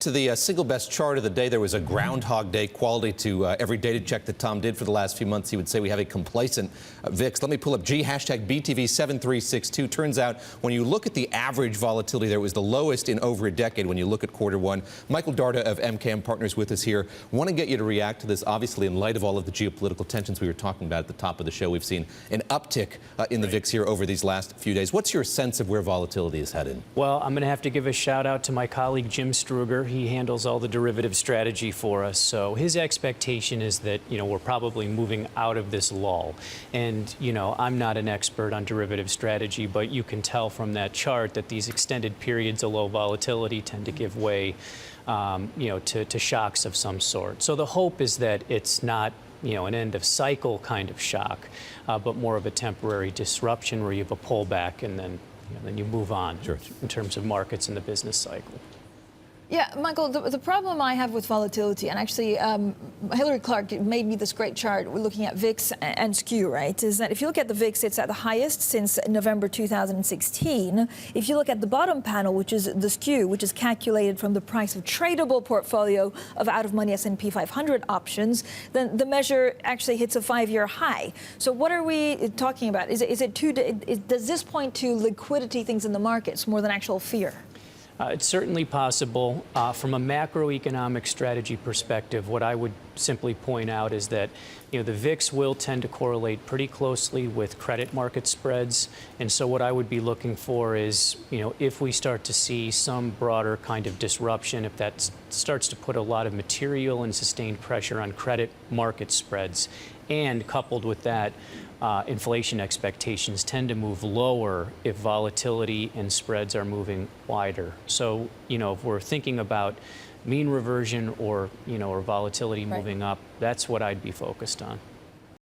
To the single best chart of the day, there was a Groundhog Day quality to every data check that Tom did for the last few months. He would say we have a complacent VIX. Let me pull up hashtag BTV7362. Turns out when you look at the average volatility, there was the lowest in over a decade when you look at Q1. Michael Darda of MKM Partners with us here. Want to get you to react to this. Obviously, in light of all of the geopolitical tensions we were talking about at the top of the show, we've seen an uptick in the VIX here over these last few days. What's your sense of where volatility is headed? Well, I'm going to have to give a shout out to my colleague Jim Struger. He handles all the derivative strategy for us. So his expectation is that, we're probably moving out of this lull. And, I'm not an expert on derivative strategy, but you can tell from that chart that these extended periods of low volatility tend to give way, to shocks of some sort. So the hope is that it's not an end of cycle kind of shock, but more of a temporary disruption where you have a pullback and then you move on. Sure. In terms of markets and the business cycle. Yeah, Michael, the problem I have with volatility, and actually Hillary Clark made me this great chart, we're looking at VIX and skew, right, is that if you look at the VIX, it's at the highest since November 2016. If you look at the bottom panel, which is the skew, which is calculated from the price of tradable portfolio of out-of-money S&P 500 options, then the measure actually hits a 5-year high. So what are we talking about? Does this point to liquidity things in the markets more than actual fear? It's certainly possible. From a macroeconomic strategy perspective, what I would simply point out is that the VIX will tend to correlate pretty closely with credit market spreads. And so what I would be looking for is, if we start to see some broader kind of disruption, if that starts to put a lot of material and sustained pressure on credit market spreads, and coupled with that, inflation expectations tend to move lower if volatility and spreads are moving wider. So, if we're thinking about mean reversion or volatility moving up, that's what I'd be focused on.